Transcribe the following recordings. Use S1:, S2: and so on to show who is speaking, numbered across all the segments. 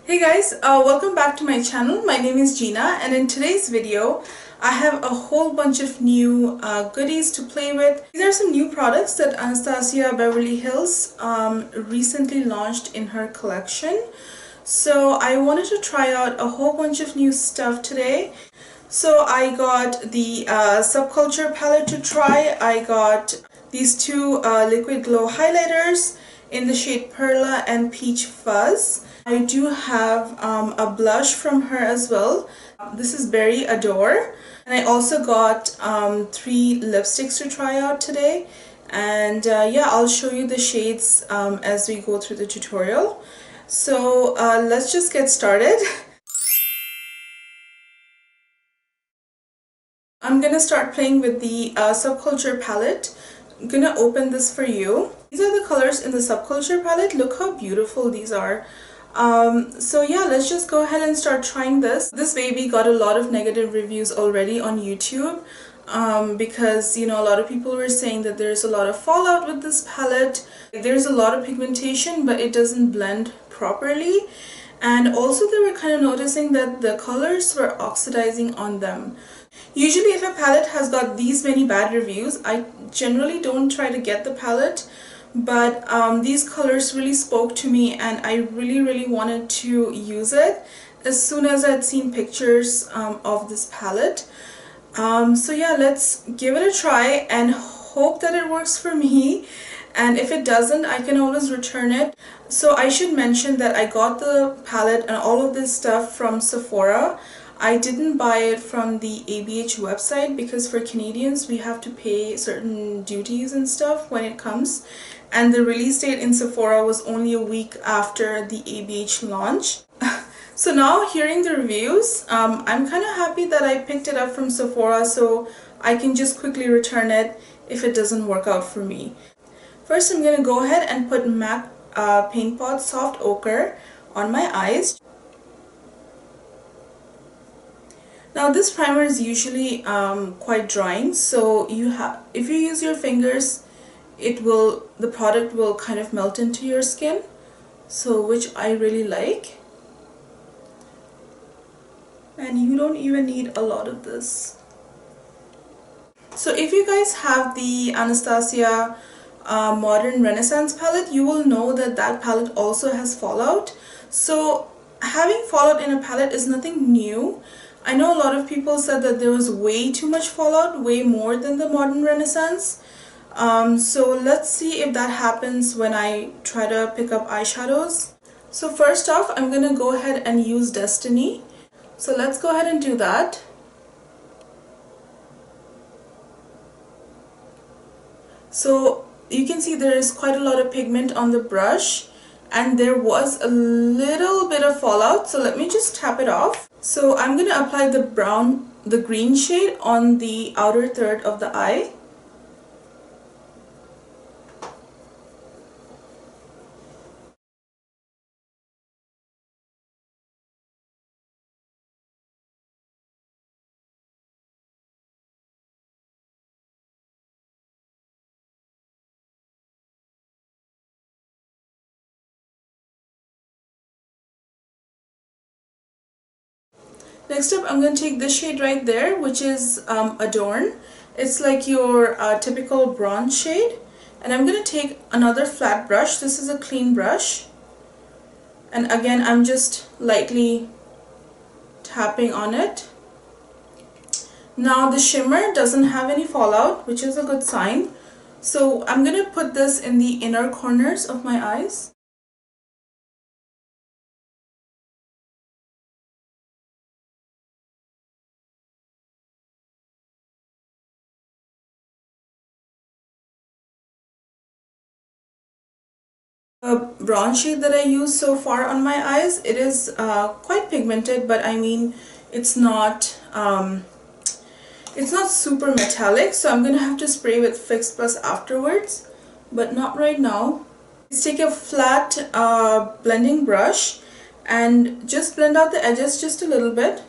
S1: Hey guys, welcome back to my channel. My name is Gina, and in today's video I have a whole bunch of new goodies to play with. These are some new products that Anastasia Beverly Hills recently launched in her collection. So I wanted to try out a whole bunch of new stuff today. So I got the Subculture Palette to try. I got these two liquid glow highlighters in the shade Perla and Peach Fuzz. I do have a blush from her as well. This is Berry Adore. And I also got 3 lipsticks to try out today. And yeah, I'll show you the shades as we go through the tutorial. So let's just get started. I'm gonna start playing with the Subculture palette. I'm gonna open this for you. These are the colors in the Subculture palette. Look how beautiful these are. So yeah, let's just go ahead and start trying this. This baby got a lot of negative reviews already on YouTube because, you know, a lot of people were saying that there's a lot of fallout with this palette. There's a lot of pigmentation, but it doesn't blend properly. And also they were kind of noticing that the colors were oxidizing on them. Usually if a palette has got these many bad reviews, I generally don't try to get the palette. But these colors really spoke to me, and I really wanted to use it as soon as I'd seen pictures of this palette. So yeah, let's give it a try and hope that it works for me, and if it doesn't, I can always return it. So I should mention that I got the palette and all of this stuff from Sephora. I didn't buy it from the ABH website because for Canadians we have to pay certain duties and stuff when it comes, and the release date in Sephora was only a week after the ABH launch. So now hearing the reviews, I'm kind of happy that I picked it up from Sephora so I can just quickly return it if it doesn't work out for me. First I'm going to go ahead and put MAC Paint Pot Soft Ochre on my eyes. Now this primer is usually quite drying, so if you use your fingers, the product will kind of melt into your skin, so which I really like. And you don't even need a lot of this. So if you guys have the Anastasia Modern Renaissance palette, you will know that that palette also has fallout. So having fallout in a palette is nothing new. I know a lot of people said that there was way too much fallout, way more than the Modern Renaissance. So let's see if that happens when I try to pick up eyeshadows. So first off, I'm going to go ahead and use Destiny. So let's go ahead and do that. So you can see there is quite a lot of pigment on the brush, and there was a little bit of fallout, so let me just tap it off. So I'm going to apply the green shade on the outer third of the eye. Next up, I'm going to take this shade right there, which is Adorn. It's like your typical bronze shade. And I'm going to take another flat brush. This is a clean brush. And again, I'm just lightly tapping on it. Now the shimmer doesn't have any fallout, which is a good sign. So I'm going to put this in the inner corners of my eyes. The bronze shade that I used so far on my eyes, it is quite pigmented, but I mean it's not super metallic, so I'm gonna have to spray with Fix Plus afterwards, but not right now. Let's take a flat blending brush and just blend out the edges just a little bit.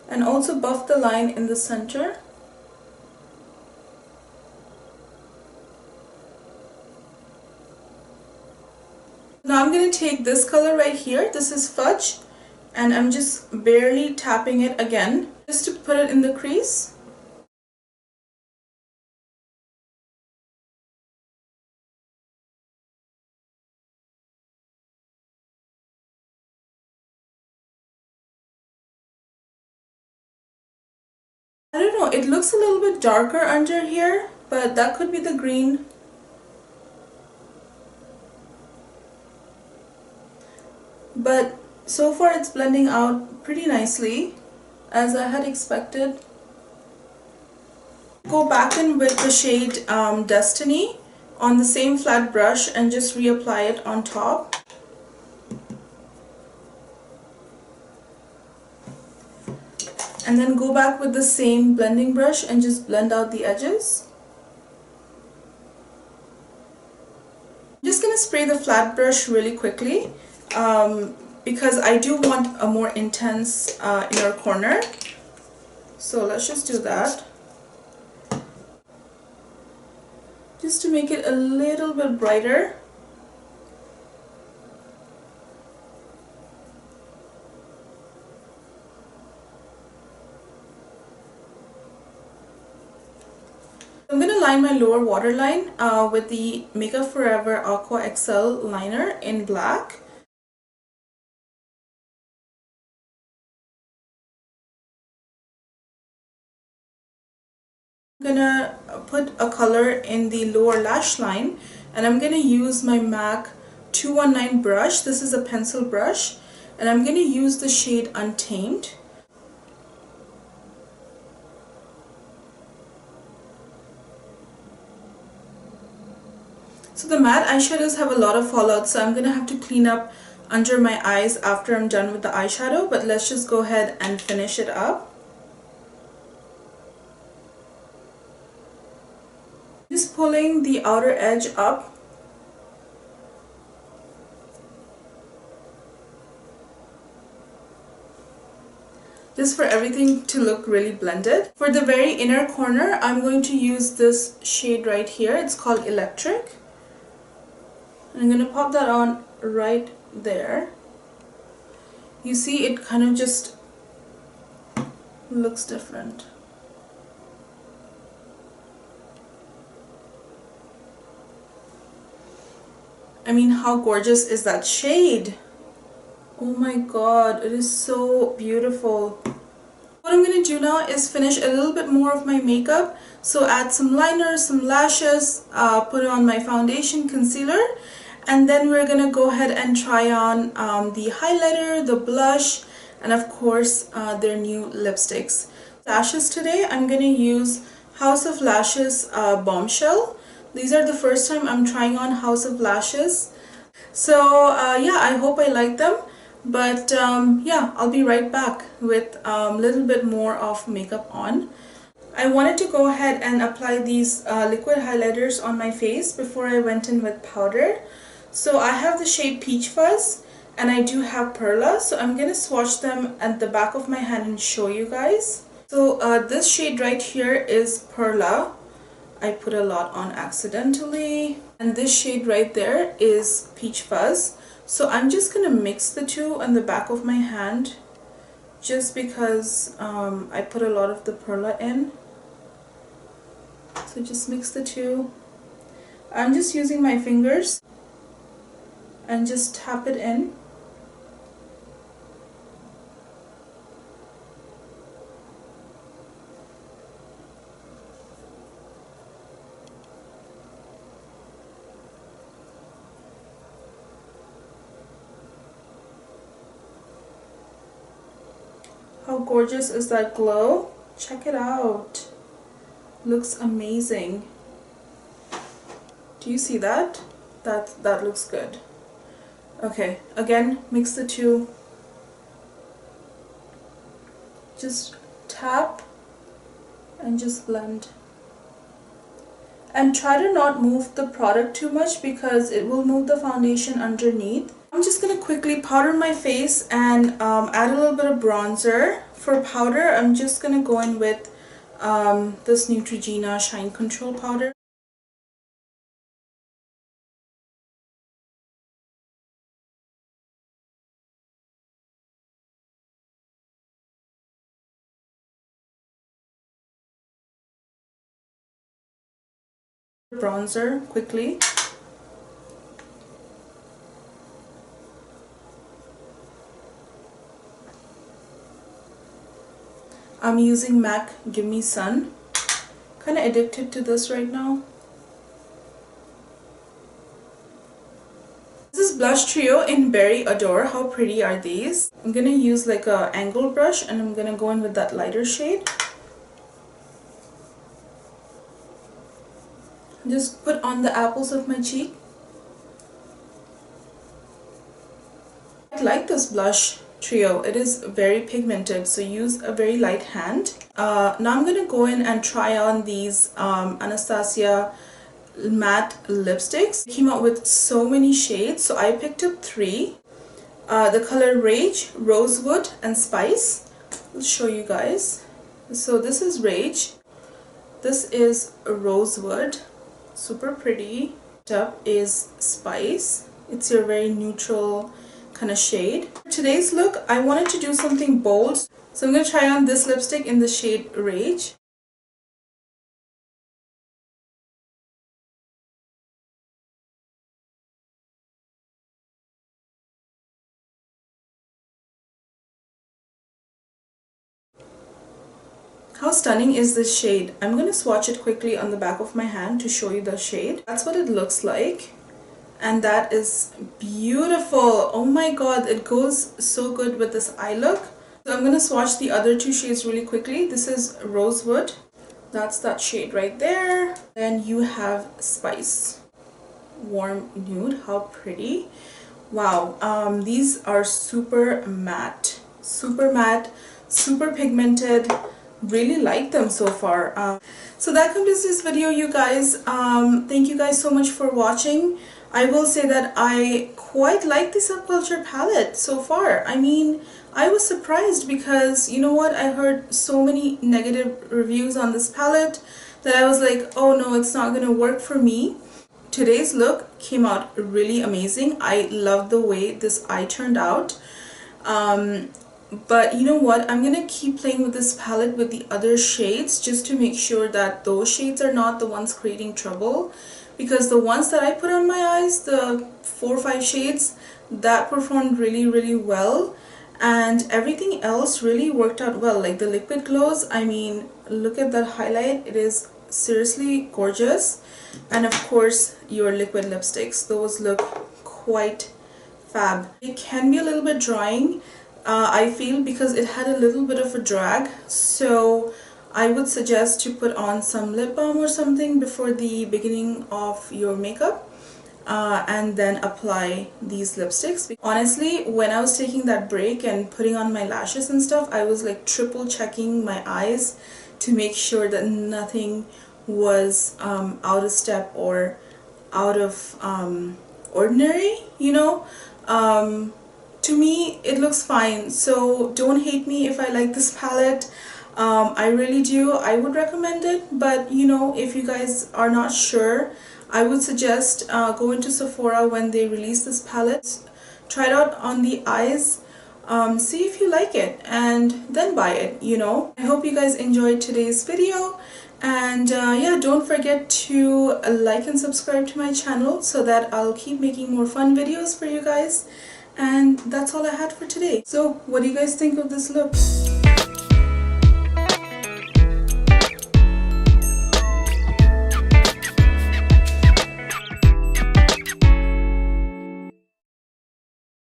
S1: And also buff the line in the center. Now I'm going to take this color right here, this is Fudge, and I'm just barely tapping it again just to put it in the crease. I don't know, it looks a little bit darker under here, but that could be the green. But so far it's blending out pretty nicely, as I had expected. Go back in with the shade Destiny on the same flat brush and just reapply it on top. And then go back with the same blending brush and just blend out the edges. I'm just going to spray the flat brush really quickly because I do want a more intense inner corner. So let's just do that. Just to make it a little bit brighter. I'm going to line my lower waterline with the Makeup Forever Aqua XL liner in black. I'm gonna put a color in the lower lash line, and I'm gonna use my MAC 219 brush. This is a pencil brush, and I'm gonna use the shade Untamed. So the matte eyeshadows have a lot of fallout, so I'm gonna have to clean up under my eyes after I'm done with the eyeshadow, but let's just go ahead and finish it up. Just pulling the outer edge up. Just for everything to look really blended. For the very inner corner, I'm going to use this shade right here. It's called Electric. I'm going to pop that on right there. You see, it kind of just looks different. I mean, how gorgeous is that shade? Oh my god, it is so beautiful. What I'm going to do now is finish a little bit more of my makeup. So add some liner, some lashes, put on my foundation, concealer, and then we're going to go ahead and try on the highlighter, the blush, and of course their new lipsticks. Lashes today, I'm going to use House of Lashes Bombshell. These are the first time I'm trying on House of Lashes. So yeah, I hope I like them. But yeah, I'll be right back with a little bit more of makeup on. I wanted to go ahead and apply these liquid highlighters on my face before I went in with powder. So I have the shade Peach Fuzz and I do have Perla. So I'm going to swatch them at the back of my hand and show you guys. So this shade right here is Perla. I put a lot on accidentally. And this shade right there is Peach Fuzz. So I'm just going to mix the two on the back of my hand just because I put a lot of the Perla in. So just mix the two. I'm just using my fingers and just tap it in. How gorgeous is that glow? Check it out. Looks amazing. Do you see that? That looks good. Okay, again, mix the two. Just tap and just blend. And try to not move the product too much because it will move the foundation underneath. I'm just going to quickly powder my face and add a little bit of bronzer. For powder, I'm just going to go in with this Neutrogena Shine Control powder. bronzer quickly. I'm using MAC Gimme Sun. Kind of addicted to this right now. This is Blush Trio in Berry Adore. How pretty are these? I'm gonna use like a angle brush and I'm gonna go in with that lighter shade. Just put on the apples of my cheek. I like this blush trio. It is very pigmented, so use a very light hand. Now I'm gonna go in and try on these Anastasia matte lipsticks. They came out with so many shades, so I picked up 3. The color Rage, Rosewood, and Spice. I'll show you guys. So this is Rage. This is Rosewood. Super pretty. Up is Spice. It's your very neutral kind of shade. For today's look, I wanted to do something bold, so I'm going to try on this lipstick in the shade Rage. How stunning is this shade? I'm going to swatch it quickly on the back of my hand to show you the shade. That's what it looks like. And that is beautiful. Oh my god, it goes so good with this eye look. So I'm going to swatch the other 2 shades really quickly. This is Rosewood. That's that shade right there. Then you have Spice. Warm nude. How pretty. Wow. These are super matte. Super matte. Super pigmented. Really like them so far. So that completes this video, you guys. Thank you guys so much for watching. I will say that I quite like the Subculture palette so far. I mean, I was surprised because, you know what, I heard so many negative reviews on this palette that I was like, oh no, it's not gonna work for me. Today's look came out really amazing. I love the way this eye turned out. But you know what, I'm gonna keep playing with this palette with the other shades just to make sure that those shades are not the ones creating trouble, because the ones that I put on my eyes, the 4 or 5 shades, that performed really well, and everything else really worked out well. Like the liquid glows, I mean, look at that highlight, it is seriously gorgeous. And of course your liquid lipsticks, those look quite fab. It can be a little bit drying, I feel, because it had a little bit of a drag, so I would suggest to put on some lip balm or something before the beginning of your makeup, and then apply these lipsticks. Honestly, when I was taking that break and putting on my lashes and stuff, I was like triple checking my eyes to make sure that nothing was out of step or out of ordinary, you know. To me, it looks fine, so don't hate me if I like this palette. I really do. I would recommend it, but you know, if you guys are not sure, I would suggest go into Sephora when they release this palette. Try it out on the eyes, see if you like it, and then buy it, you know. I hope you guys enjoyed today's video, and yeah, don't forget to like and subscribe to my channel so that I'll keep making more fun videos for you guys. And that's all I had for today. So what do you guys think of this look?